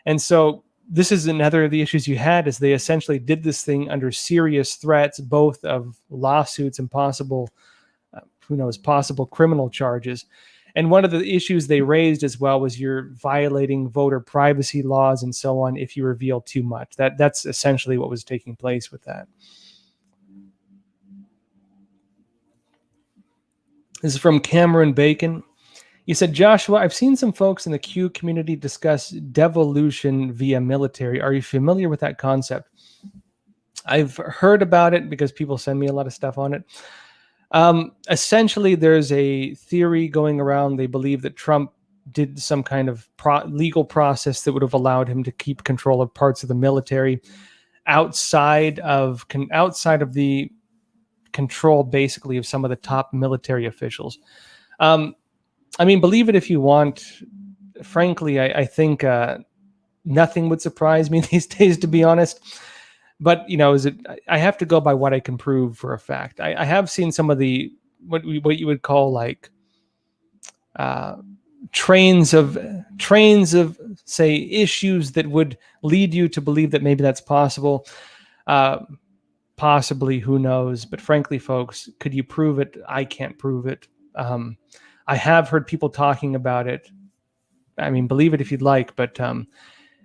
And so this is another of the issues you had, is they essentially did this thing under serious threats, both of lawsuits and possible criminal charges. And one of the issues they raised as well was you're violating voter privacy laws and so on if you reveal too much. That's essentially what was taking place with that. This is from Cameron Bacon. He said, Joshua, I've seen some folks in the Q community discuss devolution via military. Are you familiar with that concept? I've heard about it because people send me a lot of stuff on it. Essentially, there's a theory going around. They believe that Trump did some kind of legal process that would have allowed him to keep control of parts of the military outside of the control, basically, of some of the top military officials. I mean, believe it if you want. Frankly, I think nothing would surprise me these days, to be honest. But, I have to go by what I can prove for a fact. I have seen some of the, what you would call like trains of, say, issues that would lead you to believe that maybe that's possible. Possibly, who knows? But frankly, folks, could you prove it? I can't prove it. I have heard people talking about it. I mean, believe it if you'd like, but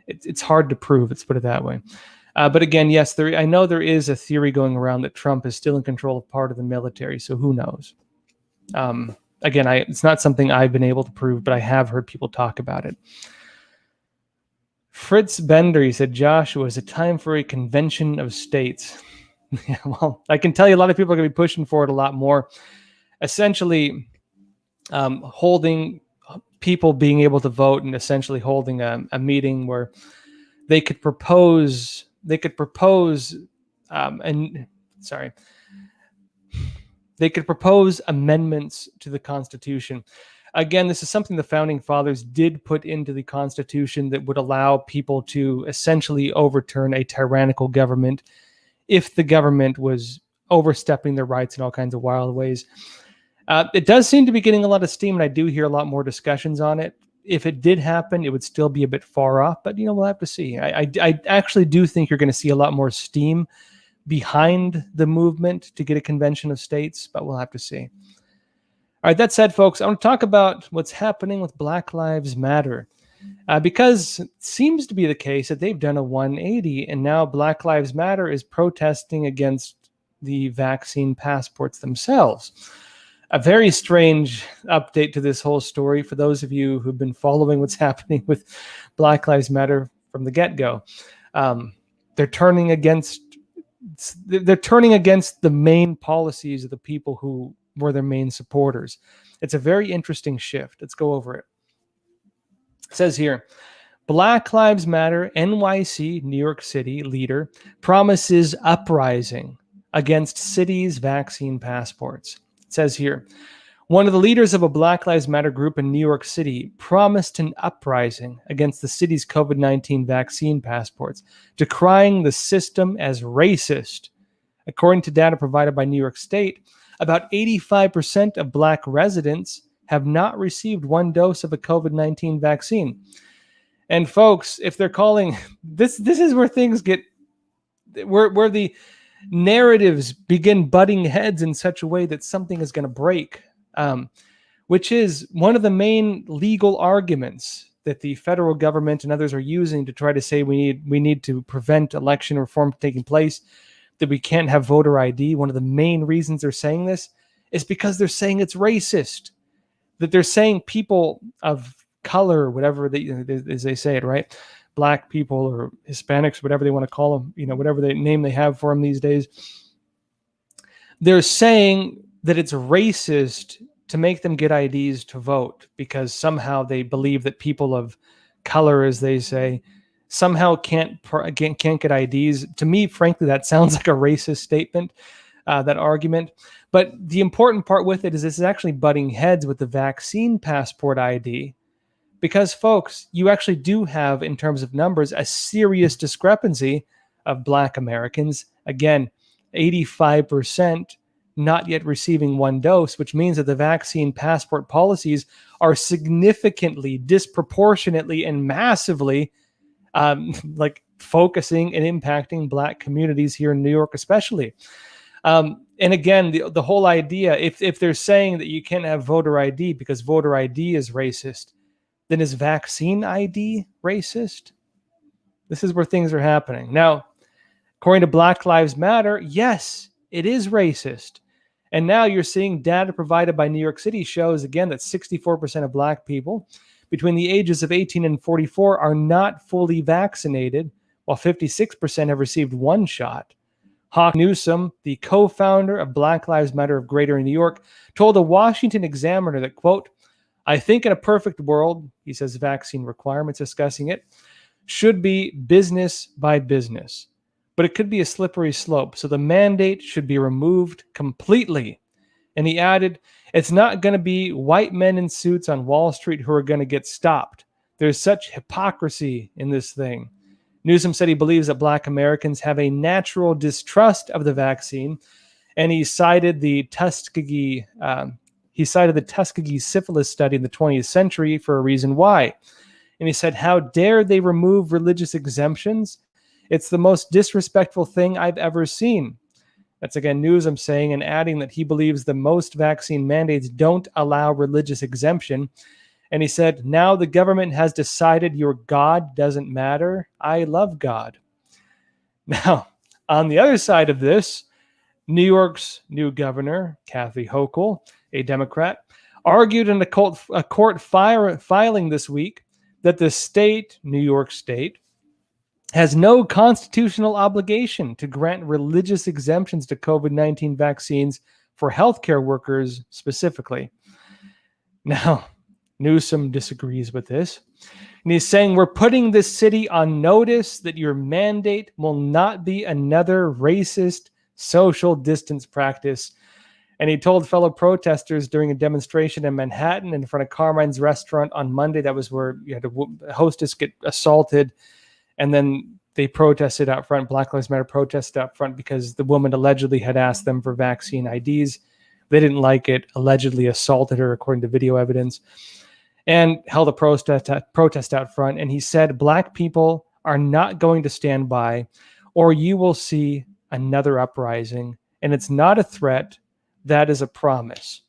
it's hard to prove. Let's put it that way. But again, yes, I know there is a theory going around that Trump is still in control of part of the military. So who knows? Again, it's not something I've been able to prove, but I have heard people talk about it. Fritz Bender, he said, Joshua, is it time for a convention of states? Yeah, well, I can tell you a lot of people are going to be pushing for it a lot more. Essentially, holding people being able to vote and essentially holding a meeting where they could propose amendments to the Constitution. Again, this is something the founding fathers did put into the Constitution that would allow people to essentially overturn a tyrannical government if the government was overstepping their rights in all kinds of wild ways. It does seem to be getting a lot of steam, and I do hear a lot more discussions on it. If it did happen, it would still be a bit far off, but we'll have to see. I actually do think you're going to see a lot more steam behind the movement to get a convention of states, but we'll have to see. All right, that said, folks, I want to talk about what's happening with Black Lives Matter, because it seems to be the case that they've done a 180, and now Black Lives Matter is protesting against the vaccine passports themselves. A very strange update to this whole story for those of you who've been following what's happening with Black Lives Matter from the get-go. They're turning against the main policies of the people who were their main supporters. It's a very interesting shift. Let's go over it. It says here, Black Lives Matter NYC, New York City leader promises uprising against city's vaccine passports. It says here, one of the leaders of a Black Lives Matter group in New York City promised an uprising against the city's COVID-19 vaccine passports, decrying the system as racist. According to data provided by New York State, about 85% of Black residents have not received one dose of a COVID-19 vaccine. And folks, if they're calling, this is where things get, where the narratives begin butting heads in such a way that something is going to break, which is one of the main legal arguments that the federal government and others are using to try to say we need to prevent election reform taking place, that we can't have voter ID. One of the main reasons they're saying this is because they're saying it's racist, that they're saying people of color, whatever as they say it, right? Black people or Hispanics, whatever they want to call them, whatever name they have for them these days. They're saying that it's racist to make them get IDs to vote because somehow they believe that people of color, as they say, somehow can't get IDs. To me, frankly, that sounds like a racist statement, that argument. But the important part with it is this is actually butting heads with the vaccine passport ID, because, folks, you actually do have, in terms of numbers, a serious discrepancy of Black Americans. Again, 85% not yet receiving one dose, which means that the vaccine passport policies are significantly, disproportionately, and massively focusing and impacting Black communities here in New York, especially. And again, the whole idea, if they're saying that you can't have voter ID because voter ID is racist, then is vaccine ID racist? This is where things are happening. Now, according to Black Lives Matter, yes, it is racist. And now you're seeing data provided by New York City shows, again, that 64% of Black people between the ages of 18 and 44 are not fully vaccinated, while 56% have received one shot. Hawk Newsom, the co-founder of Black Lives Matter of Greater New York, told the Washington Examiner that, quote, "I think in a perfect world," he says vaccine requirements, discussing it, "should be business by business. But it could be a slippery slope, so the mandate should be removed completely." And he added, "It's not going to be white men in suits on Wall Street who are going to get stopped. There's such hypocrisy in this thing." Newsom said he believes that Black Americans have a natural distrust of the vaccine, and he cited the Tuskegee syphilis study in the 20th century for a reason why. And he said, "How dare they remove religious exemptions? It's the most disrespectful thing I've ever seen." That's again Newsom saying, and adding that he believes the most vaccine mandates don't allow religious exemption. And he said, "Now the government has decided your God doesn't matter. I love God." Now, on the other side of this, New York's new governor, Kathy Hochul, a Democrat, argued in a court filing this week that the state, New York State, has no constitutional obligation to grant religious exemptions to COVID-19 vaccines for healthcare workers specifically. Now, Newsom disagrees with this, and he's saying, "We're putting this city on notice that your mandate will not be another racist social distance practice." And he told fellow protesters during a demonstration in Manhattan in front of Carmine's restaurant on Monday, that was where you had a hostess get assaulted, and then they protested out front. Black Lives Matter protested out front because the woman allegedly had asked them for vaccine IDs. They didn't like it, allegedly assaulted her according to video evidence, and held a protest out front. And he said, "Black people are not going to stand by, or you will see another uprising. And it's not a threat. That is a promise."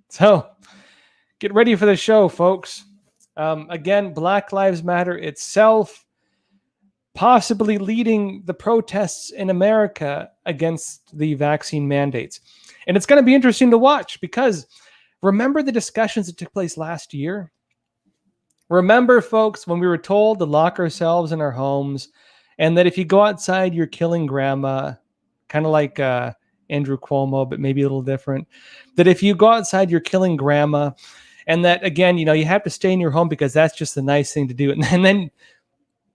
So get ready for the show, folks. Again, Black Lives Matter itself possibly leading the protests in America against the vaccine mandates. And it's going to be interesting to watch, because remember the discussions that took place last year? Remember, folks, when we were told to lock ourselves in our homes, and that if you go outside, you're killing grandma, kind of like Andrew Cuomo, but maybe a little different, that if you go outside, you're killing grandma, and that, again, you have to stay in your home because that's just the nice thing to do. And then,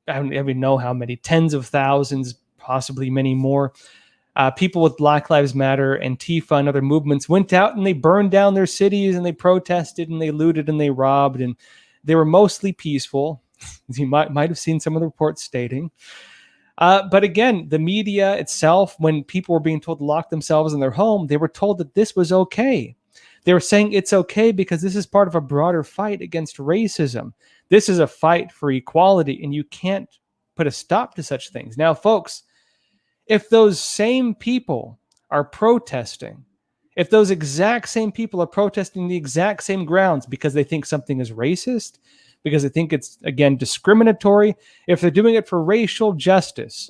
I don't even know how many, tens of thousands, possibly many more, people with Black Lives Matter, Antifa, and other movements went out and they burned down their cities, and they protested, and they looted, and they robbed, and they were mostly peaceful. You might have seen some of the reports stating. But again, the media itself, when people were being told to lock themselves in their home, they were told that this was okay. They were saying it's okay because this is part of a broader fight against racism. This is a fight for equality, and you can't put a stop to such things. Now, folks, if those same people are protesting, if those exact same people are protesting the exact same grounds because they think something is racist, because they think it's, again, discriminatory, if they're doing it for racial justice,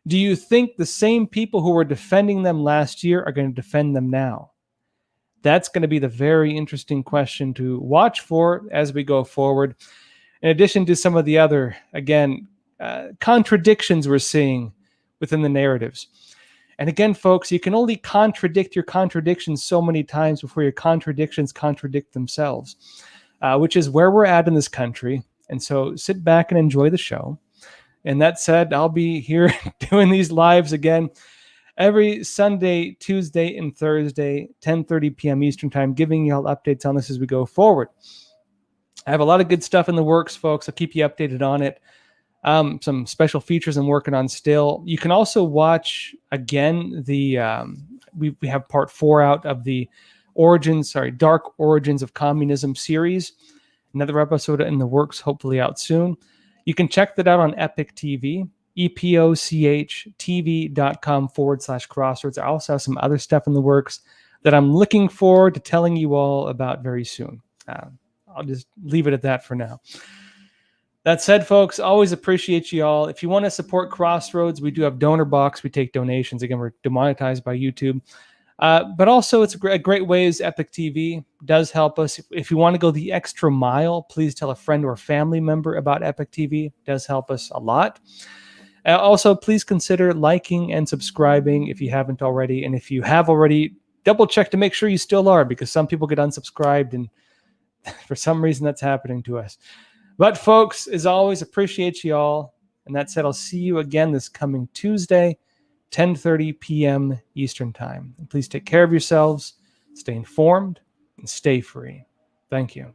do you think the same people who were defending them last year are going to defend them now? That's going to be the very interesting question to watch for as we go forward. In addition to some of the other, again, contradictions we're seeing within the narratives. And again, folks, you can only contradict your contradictions so many times before your contradictions contradict themselves, which is where we're at in this country. And so sit back and enjoy the show. And that said, I'll be here doing these lives again every Sunday, Tuesday, and Thursday, 10:30 p.m. Eastern Time, giving you all updates on this as we go forward. I have a lot of good stuff in the works, folks. I'll keep you updated on it. Some special features I'm working on still. You can also watch again the we have part 4 out of the Dark Origins of Communism series. Another episode in the works, hopefully out soon. You can check that out on Epic TV, epochtv.com/Crossroads. I also have some other stuff in the works that I'm looking forward to telling you all about very soon. I'll just leave it at that for now. That said, folks, always appreciate you all. If you want to support Crossroads, we do have Donor Box. We take donations. Again, we're demonetized by YouTube. But also, it's a great way is Epic TV. Does help us. If you want to go the extra mile, please tell a friend or family member about Epic TV. Does help us a lot. Also, please consider liking and subscribing if you haven't already. And if you have already, double check to make sure you still are, because some people get unsubscribed, and for some reason that's happening to us. But folks, as always, appreciate you all. And that said, I'll see you again this coming Tuesday, 10:30 p.m. Eastern Time. And please take care of yourselves, stay informed, and stay free. Thank you.